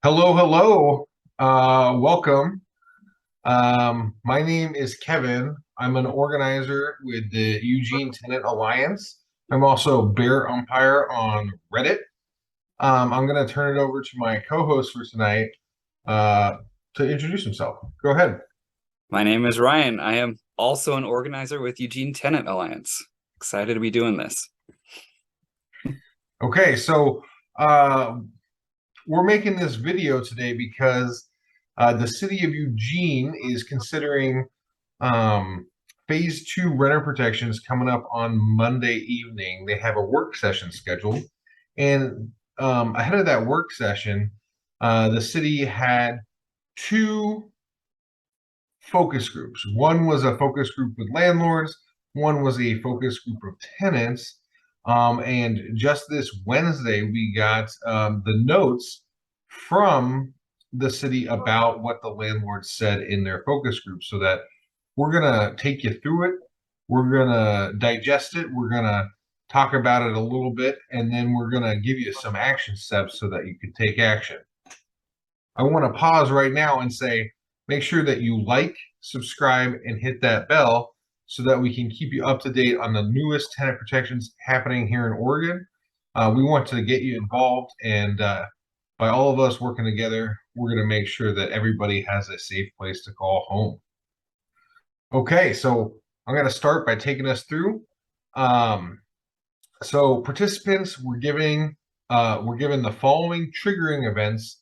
Hello, hello. Welcome. My name is Kevin. I'm an organizer with the Eugene Tenant Alliance. I'm also a bear umpire on Reddit. I'm going to turn it over to my co-host for tonight uh, to introduce himself. Go ahead. My name is Ryan. I am also an organizer with Eugene Tenant Alliance. Excited to be doing this. Okay, so uh, we're making this video today because the City of Eugene is considering phase two renter protections coming up on Monday evening. They have a work session scheduled. And ahead of that work session, the city had two focus groups. One was a focus group with landlords, one was a focus group of tenants. And just this Wednesday, we got the notes from the city about what the landlords said in their focus group so that we're going to take you through it. We're going to digest it. We're going to talk about it a little bit, and then we're going to give you some action steps so that you can take action. I want to pause right now and say, make sure that you like, subscribe, and hit that bell so that we can keep you up to date on the newest tenant protections happening here in Oregon. We want to get you involved, and by all of us working together, we're going to make sure that everybody has a safe place to call home. Okay, so I'm going to start by taking us through. So participants were given the following triggering events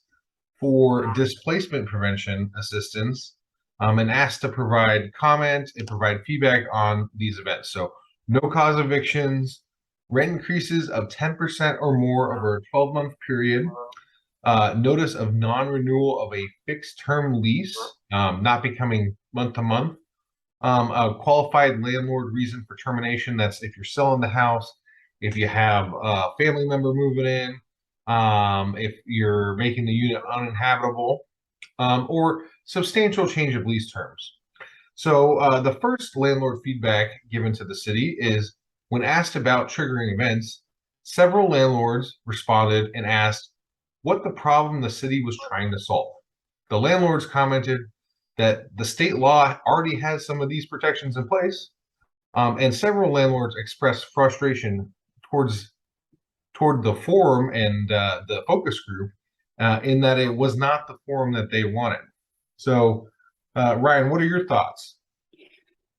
for displacement prevention assistance, and asked to provide comment and provide feedback on these events. So no cause evictions, rent increases of 10% or more over a 12-month period, notice of non-renewal of a fixed term lease, not becoming month to month, a qualified landlord reason for termination. That's if you're selling the house, if you have a family member moving in, if you're making the unit uninhabitable, or substantial change of lease terms. So the first landlord feedback given to the city is when asked about triggering events, several landlords responded and asked what the problem the city was trying to solve. The landlords commented that the state law already has some of these protections in place, and several landlords expressed frustration toward the forum and the focus group in that it was not the forum that they wanted. So, Ryan, what are your thoughts?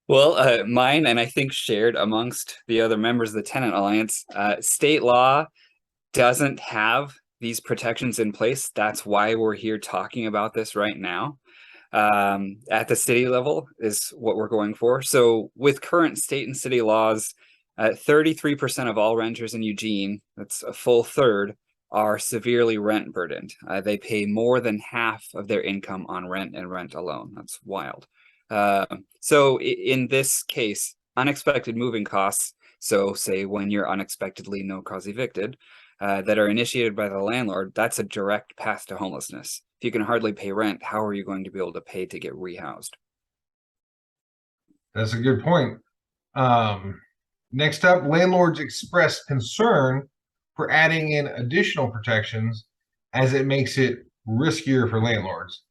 Well, mine, and I think shared amongst the other members of the Tenant Alliance, state law doesn't have these protections in place. That's why we're here talking about this right now. At the city level is what we're going for. So with current state and city laws, 33% of all renters in Eugene, that's a full third, are severely rent burdened. They pay more than half of their income on rent and rent alone. That's wild. So in this case, unexpected moving costs, so say when you're unexpectedly no cause evicted, that are initiated by the landlord, that's a direct path to homelessness. If you can hardly pay rent, how are you going to be able to pay to get rehoused? That's a good point. Next up, landlords expressed concern for adding in additional protections as it makes it riskier for landlords.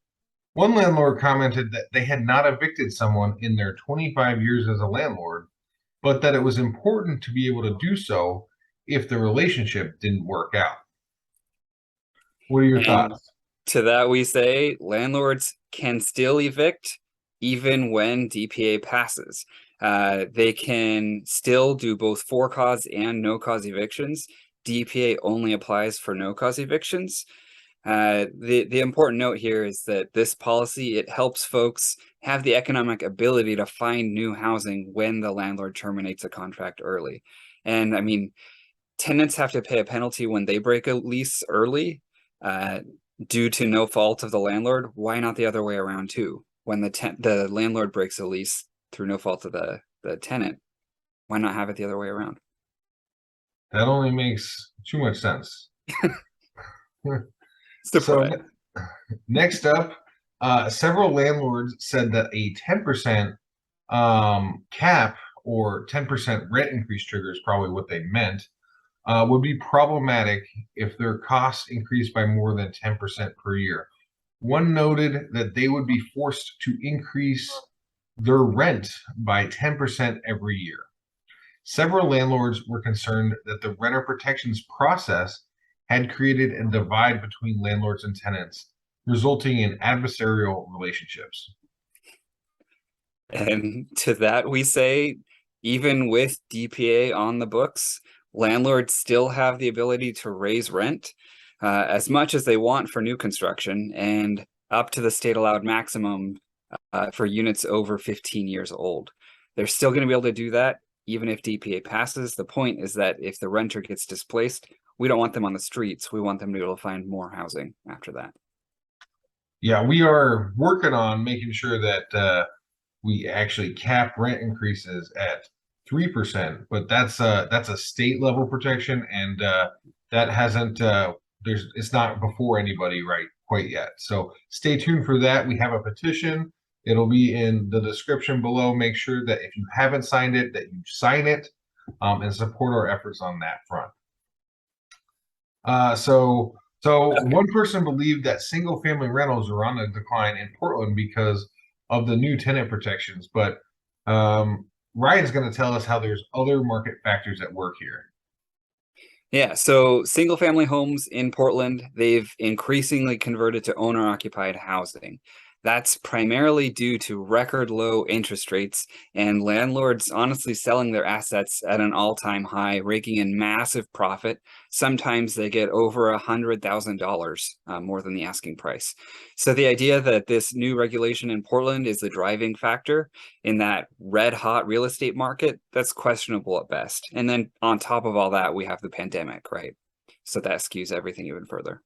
One landlord commented that they had not evicted someone in their 25 years as a landlord, but that it was important to be able to do so if the relationship didn't work out. What are your And thoughts? to that we say landlords can still evict even when DPA passes. They can still do both for cause and no cause evictions. DPA only applies for no cause evictions. The important note here is that this policy, it helps folks have the economic ability to find new housing when the landlord terminates a contract early. And I mean, tenants have to pay a penalty when they break a lease early, due to no fault of the landlord. Why not the other way around too? When the landlord breaks a lease through no fault of the tenant, why not have it the other way around? That only makes too much sense. So Surprise. next up, several landlords said that a 10% cap or 10% rent increase trigger is probably what they meant, would be problematic if their costs increased by more than 10% per year. One noted that they would be forced to increase their rent by 10% every year. Several landlords were concerned that the renter protections process had created a divide between landlords and tenants, resulting in adversarial relationships. And to that we say, even with DPA on the books, landlords still have the ability to raise rent as much as they want for new construction and up to the state allowed maximum for units over 15 years old. They're still going to be able to do that even if DPA passes. The point is that if the renter gets displaced, we don't want them on the streets. We want them to be able to find more housing after that. Yeah, we are working on making sure that we actually cap rent increases at 3%, but that's a state level protection, and that hasn't it's not before anybody right quite yet. So stay tuned for that. We have a petition. It'll be in the description below. Make sure that if you haven't signed it, that you sign it and support our efforts on that front. So one person believed that single family rentals are on a decline in Portland because of the new tenant protections, but Ryan's going to tell us how there's other market factors at work here. Yeah, so single family homes in Portland, they've increasingly converted to owner occupied housing. That's primarily due to record low interest rates and landlords honestly selling their assets at an all-time high, raking in massive profit. Sometimes they get over $100,000 more than the asking price. So the idea that this new regulation in Portland is the driving factor in that red hot real estate market, that's questionable at best. And then on top of all that, we have the pandemic, right? So that skews everything even further.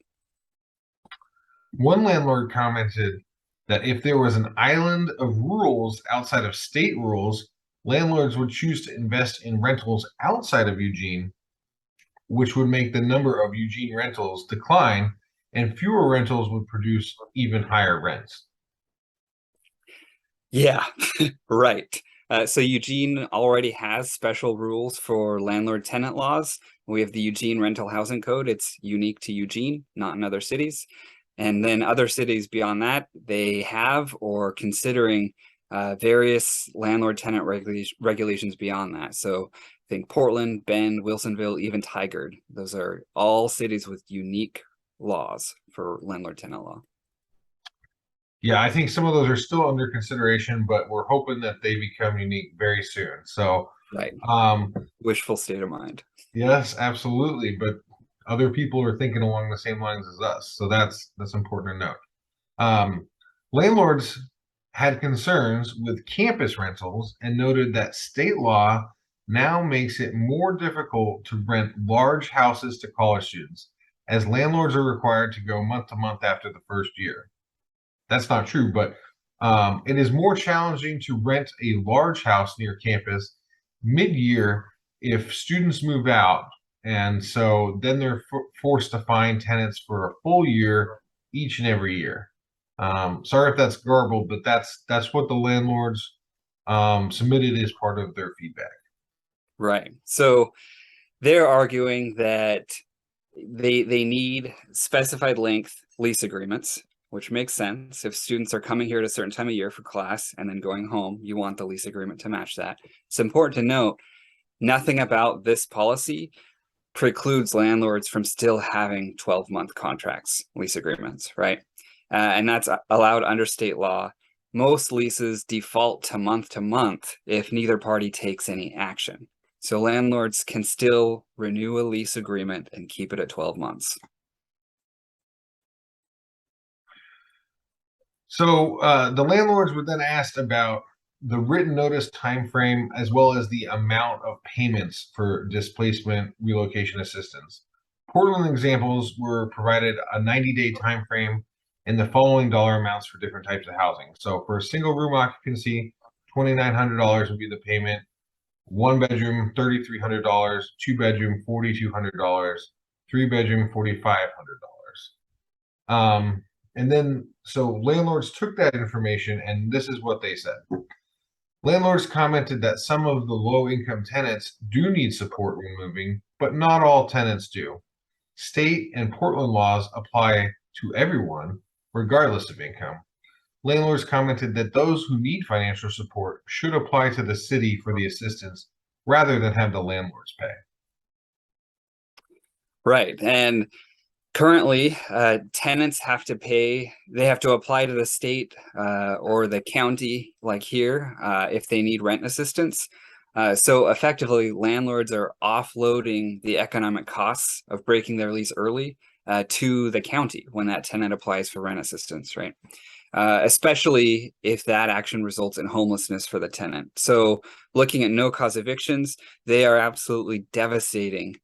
One landlord commented that if there was an island of rules outside of state rules, landlords would choose to invest in rentals outside of Eugene, which would make the number of Eugene rentals decline, and fewer rentals would produce even higher rents. Yeah, right. So Eugene already has special rules for landlord tenant laws. We have the Eugene Rental Housing Code. It's unique to Eugene, not in other cities. And then other cities beyond that, they have or considering various landlord tenant regulations beyond that. So think Portland, Bend, Wilsonville, even Tigard. Those are all cities with unique laws for landlord tenant law. Yeah, I think some of those are still under consideration, but we're hoping that they become unique very soon. So, right. Wishful state of mind. Yes, absolutely. But other people are thinking along the same lines as us. So that's important to note. Landlords had concerns with campus rentals and noted that state law now makes it more difficult to rent large houses to college students, as landlords are required to go month to month after the first year. That's not true, but it is more challenging to rent a large house near campus mid-year if students move out, and so then they're forced to find tenants for a full year each and every year. Sorry if that's garbled, but that's what the landlords submitted as part of their feedback. Right. So they're arguing that they need specified length lease agreements, which makes sense. If students are coming here at a certain time of year for class and then going home, you want the lease agreement to match that. It's important to note, nothing about this policy precludes landlords from still having 12-month contracts, lease agreements, right? And that's allowed under state law. Most leases default to month if neither party takes any action. So landlords can still renew a lease agreement and keep it at 12 months. So the landlords were then asked about the written notice time frame as well as the amount of payments for displacement relocation assistance. Portland examples were provided a 90-day time frame and the following dollar amounts for different types of housing. So for a single room occupancy, $2,900 would be the payment. One bedroom, $3,300. Two bedroom, $4,200. Three bedroom, $4,500. And then, so landlords took that information, and this is what they said. Landlords commented that some of the low-income tenants do need support when moving, but not all tenants do. State and Portland laws apply to everyone, regardless of income. Landlords commented that those who need financial support should apply to the city for the assistance rather than have the landlords pay. Right. And currently, tenants have to pay, they have to apply to the state or the county, like here, if they need rent assistance. So effectively, landlords are offloading the economic costs of breaking their lease early to the county when that tenant applies for rent assistance, right? Especially if that action results in homelessness for the tenant. So looking at no-cause evictions, they are absolutely devastating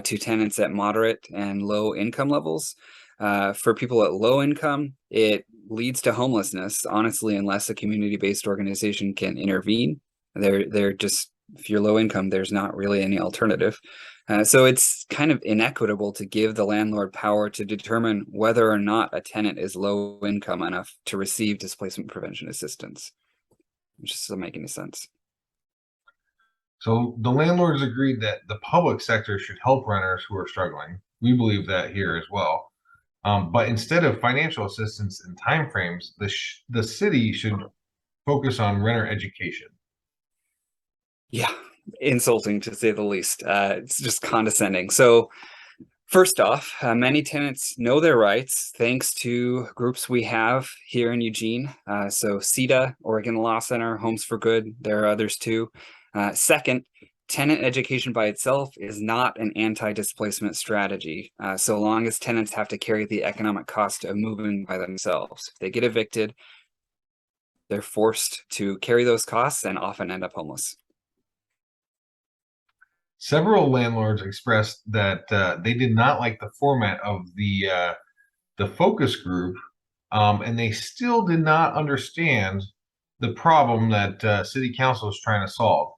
to tenants at moderate and low income levels. For people at low income, it leads to homelessness, honestly, unless a community-based organization can intervene. They're just, if you're low income, there's not really any alternative. So it's kind of inequitable to give the landlord power to determine whether or not a tenant is low income enough to receive displacement prevention assistance, which doesn't make any sense. So the landlords agreed that the public sector should help renters who are struggling. We believe that here as well. But instead of financial assistance and timeframes, the city should focus on renter education. Yeah, insulting to say the least. It's just condescending. So first off, many tenants know their rights thanks to groups we have here in Eugene. So CETA, Oregon Law Center, Homes for Good, there are others too. Second, tenant education by itself is not an anti-displacement strategy, so long as tenants have to carry the economic cost of moving by themselves. If they get evicted, they're forced to carry those costs and often end up homeless. Several landlords expressed that they did not like the format of the focus group, and they still did not understand the problem that City Council is trying to solve.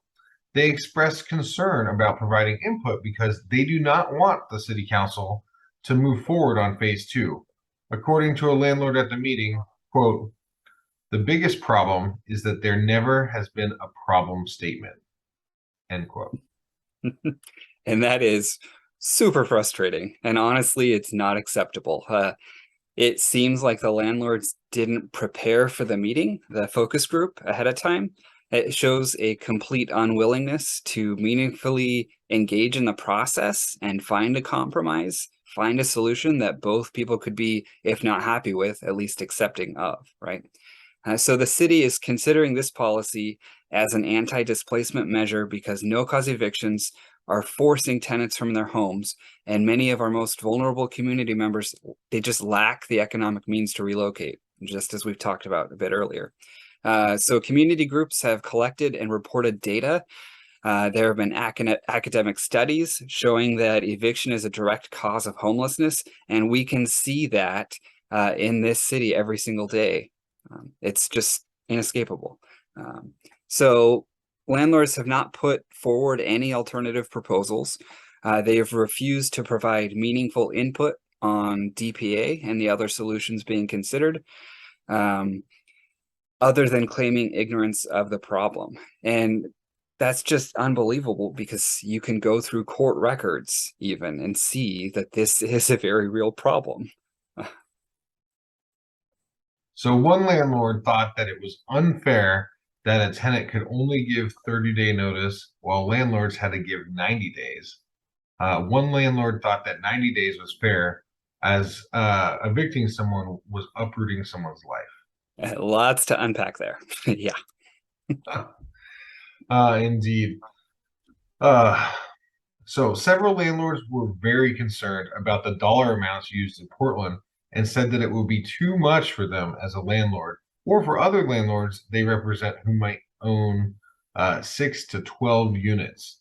They expressed concern about providing input because they do not want the City Council to move forward on phase 2. According to a landlord at the meeting, quote, "The biggest problem is that there never has been a problem statement," end quote. And that is super frustrating. And honestly, it's not acceptable. It seems like the landlords didn't prepare for the meeting, the focus group, ahead of time. It shows a complete unwillingness to meaningfully engage in the process and find a compromise, find a solution that both people could be, if not happy with, at least accepting of, right? So the city is considering this policy as an anti-displacement measure because no-cause evictions are forcing tenants from their homes, and many of our most vulnerable community members, they just lack the economic means to relocate, just as we've talked about a bit earlier. So community groups have collected and reported data. There have been academic studies showing that eviction is a direct cause of homelessness, and we can see that in this city every single day. It's just inescapable. So landlords have not put forward any alternative proposals. They have refused to provide meaningful input on DPA and the other solutions being considered, other than claiming ignorance of the problem. And that's just unbelievable because you can go through court records even and see that this is a very real problem. So one landlord thought that it was unfair that a tenant could only give 30-day notice while landlords had to give 90 days. One landlord thought that 90 days was fair as evicting someone was uprooting someone's life. Lots to unpack there. Yeah. Indeed. So several landlords were very concerned about the dollar amounts used in Portland and said that it would be too much for them as a landlord or for other landlords they represent who might own 6 to 12 units.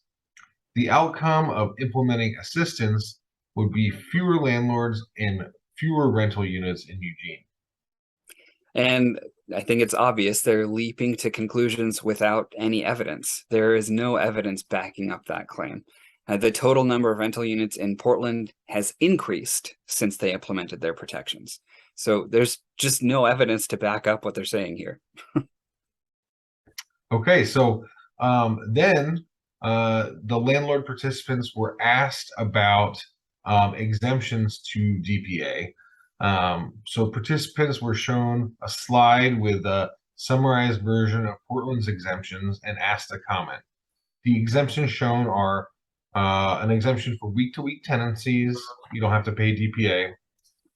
The outcome of implementing assistance would be fewer landlords and fewer rental units in Eugene. And I think it's obvious they're leaping to conclusions without any evidence. There is no evidence backing up that claim. The total number of rental units in Portland has increased since they implemented their protections. So there's just no evidence to back up what they're saying here. Okay, so then the landlord participants were asked about exemptions to DPA. So participants were shown a slide with a summarized version of Portland's exemptions and asked to comment. The exemptions shown are an exemption for week-to-week tenancies. You don't have to pay DPA,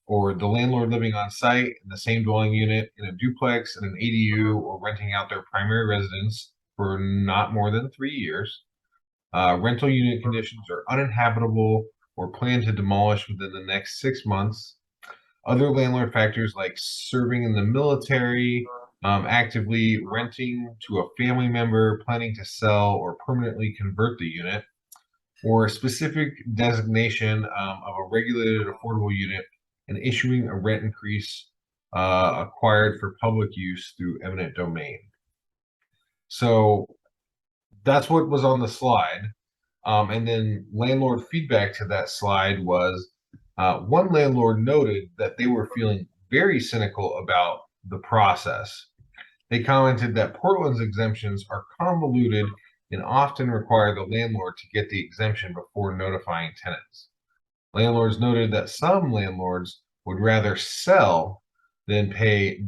or the landlord living on site in the same dwelling unit in a duplex, in an ADU, or renting out their primary residence for not more than 3 years. Rental unit conditions are uninhabitable or planned to demolish within the next 6 months. Other landlord factors like serving in the military, actively renting to a family member, planning to sell or permanently convert the unit, or a specific designation of a regulated affordable unit and issuing a rent increase acquired for public use through eminent domain. So that's what was on the slide. And then landlord feedback to that slide was one landlord noted that they were feeling very cynical about the process. They commented that Portland's exemptions are convoluted and often require the landlord to get the exemption before notifying tenants. Landlords noted that some landlords would rather sell than pay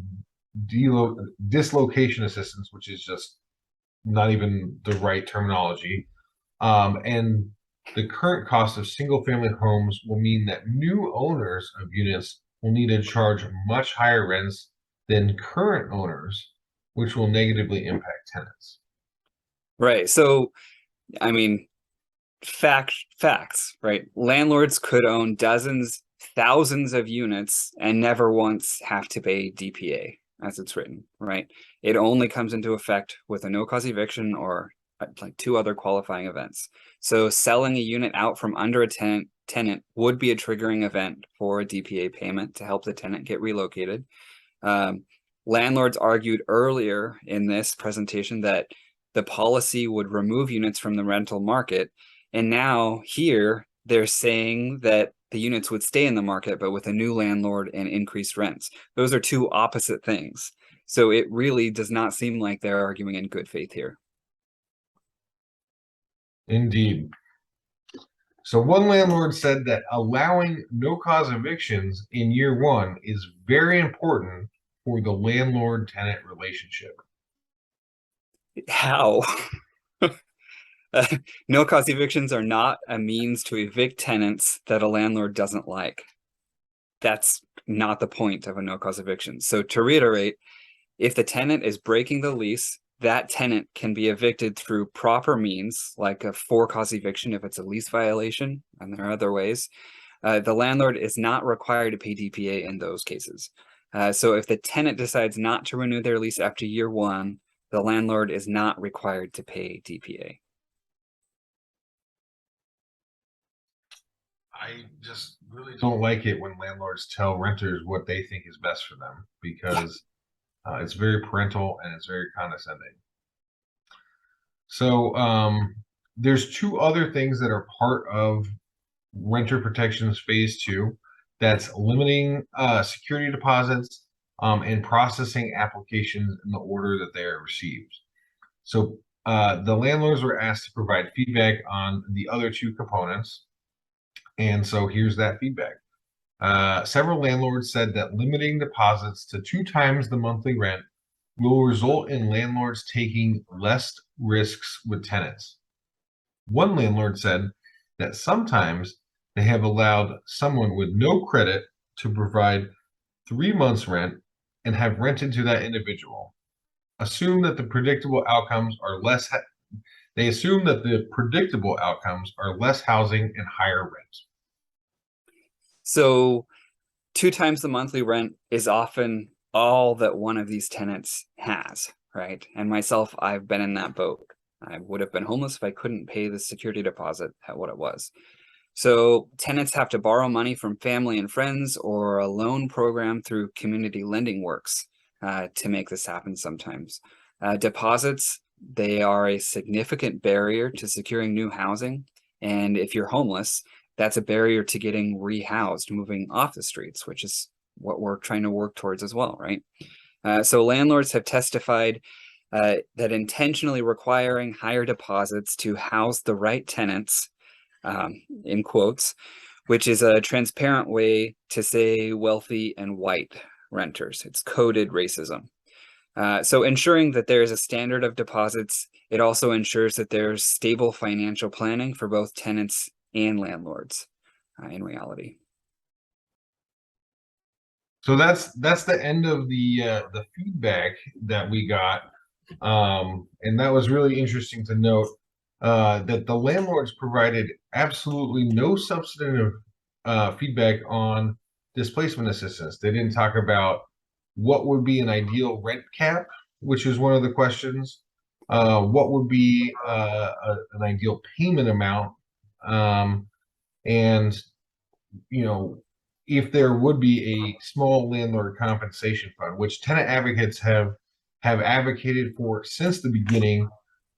dislocation assistance, which is just not even the right terminology. And the current cost of single family homes will mean that new owners of units will need to charge much higher rents than current owners, which will negatively impact tenants. Right. So, I mean, facts, right? Landlords could own dozens, thousands of units and never once have to pay DPA as it's written, right? It only comes into effect with a no-cause eviction or like 2 other qualifying events. So selling a unit out from under a tenant would be a triggering event for a DPA payment to help the tenant get relocated. Landlords argued earlier in this presentation that the policy would remove units from the rental market. And now here they're saying that the units would stay in the market, but with a new landlord and increased rents. Those are 2 opposite things. So it really does not seem like they're arguing in good faith here. Indeed. So one landlord said that allowing no-cause evictions in year 1 is very important for the landlord-tenant relationship. How? No-cause evictions are not a means to evict tenants that a landlord doesn't like. That's not the point of a no-cause eviction. So to reiterate, if the tenant is breaking the lease, that tenant can be evicted through proper means, like a for-cause eviction if it's a lease violation, and there are other ways. The landlord is not required to pay DPA in those cases. So if the tenant decides not to renew their lease after year 1, the landlord is not required to pay DPA. I just really don't like it when landlords tell renters what they think is best for them because it's very parental and it's very condescending. So there's 2 other things that are part of renter protections phase 2. That's limiting security deposits and processing applications in the order that they are received. So the landlords were asked to provide feedback on the other 2 components. And so here's that feedback. Several landlords said that limiting deposits to 2 times the monthly rent will result in landlords taking less risks with tenants. One landlord said that sometimes they have allowed someone with no credit to provide 3 months' rent and have rented to that individual. They assume that the predictable outcomes are less housing and higher rent. So 2 times the monthly rent is often all that one of these tenants has, right? And myself, I've been in that boat. I would have been homeless if I couldn't pay the security deposit at what it was. So tenants have to borrow money from family and friends or a loan program through community lending works to make this happen sometimes. Deposits, they are a significant barrier to securing new housing. And if you're homeless, that's a barrier to getting rehoused, moving off the streets, which is what we're trying to work towards as well, right? So landlords have testified that intentionally requiring higher deposits to house the right tenants, in quotes, which is a transparent way to say wealthy and white renters. It's coded racism. So ensuring that there is a standard of deposits, it also ensures that there's stable financial planning for both tenants and landlords in reality. So that's the end of the feedback that we got, and that was really interesting to note that the landlords provided absolutely no substantive feedback on displacement assistance. They didn't talk about what would be an ideal rent cap, which is one of the questions. What would be an ideal payment amount, and you know, if there would be a small landlord compensation fund, which tenant advocates have advocated for since the beginning,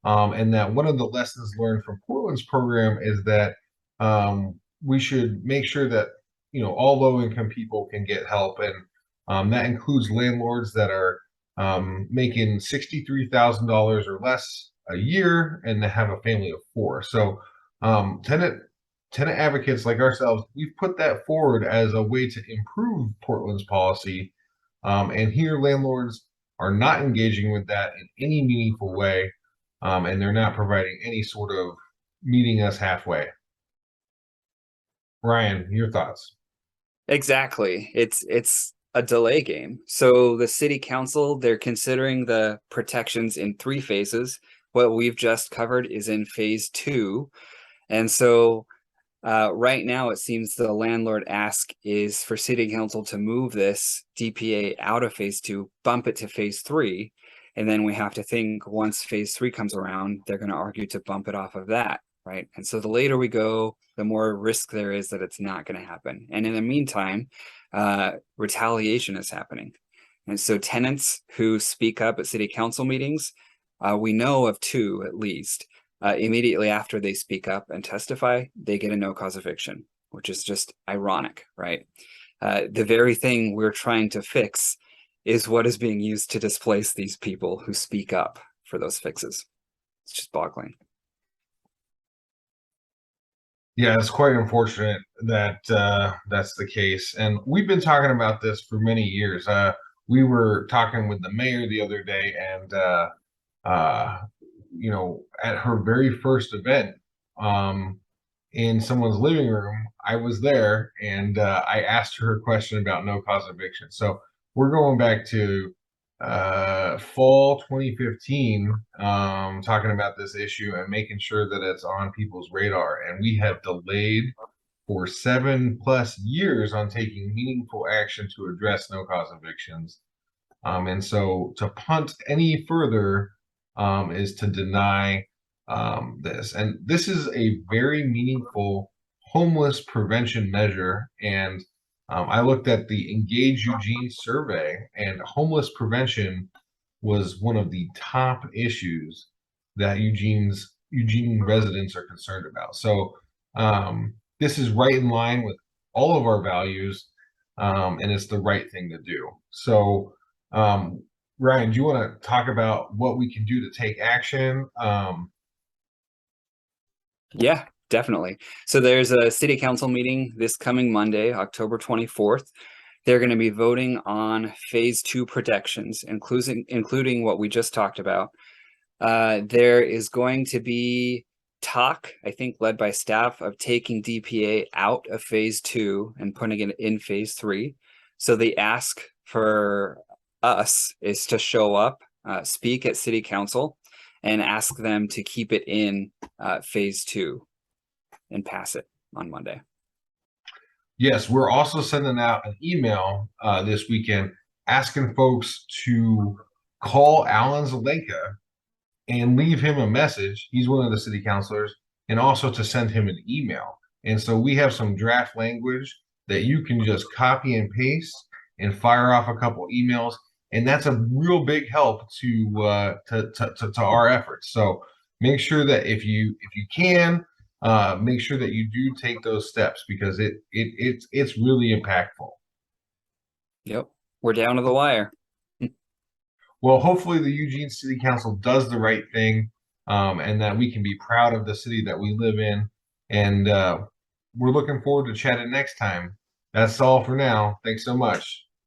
and that one of the lessons learned from Portland's program is that we should make sure that all low-income people can get help, and that includes landlords that are making $63,000 or less a year and have a family of four. So tenant advocates like ourselves, we've put that forward as a way to improve Portland's policy. And here, landlords are not engaging with that in any meaningful way, and they're not providing any sort of meeting us halfway. Ryan, your thoughts? Exactly. It's a delay game. So the city council, they're considering the protections in 3 phases. What we've just covered is in phase 2. And so right now, it seems the landlord ask is for city council to move this DPA out of phase 2, bump it to phase 3. And then we have to think once phase 3 comes around, they're going to argue to bump it off of that. Right. And so the later we go, the more risk there is that it's not going to happen. And in the meantime, retaliation is happening. And so tenants who speak up at city council meetings, we know of 2 at least. Immediately after they speak up and testify, they get a no-cause eviction, which is just ironic, right? The very thing we're trying to fix is what is being used to displace these people who speak up for those fixes. It's just boggling. Yeah, it's quite unfortunate that that's the case. And we've been talking about this for many years. We were talking with the mayor the other day, and at her very first event in someone's living room, I was there, and I asked her a question about no cause eviction. So we're going back to fall 2015, talking about this issue and making sure that it's on people's radar. And we have delayed for 7+ years on taking meaningful action to address no cause evictions. And so to punt any further is to deny this. And this is a very meaningful homeless prevention measure. And I looked at the Engage Eugene survey, and homeless prevention was one of the top issues that Eugene residents are concerned about. So this is right in line with all of our values, and it's the right thing to do. So Ryan, do you want to talk about what we can do to take action? Yeah, definitely. So there's a city council meeting this coming Monday, October 24th. They're going to be voting on phase 2 protections, including what we just talked about. There is going to be talk, I think, led by staff, of taking DPA out of phase 2 and putting it in phase 3. So the ask for us is to show up, speak at city council, and ask them to keep it in phase 2 and pass it on Monday. Yes, we're also sending out an email this weekend asking folks to call Alan Zelenka and leave him a message. He's one of the city councilors, and also to send him an email. And so we have some draft language that you can just copy and paste and fire off a couple emails, and that's a real big help to our efforts. So make sure that if you can, make sure that you do take those steps, because it's really impactful. Yep, we're down to the wire. Well, hopefully the Eugene City Council does the right thing, and that we can be proud of the city that we live in. And we're looking forward to chatting next time. That's all for now. Thanks so much.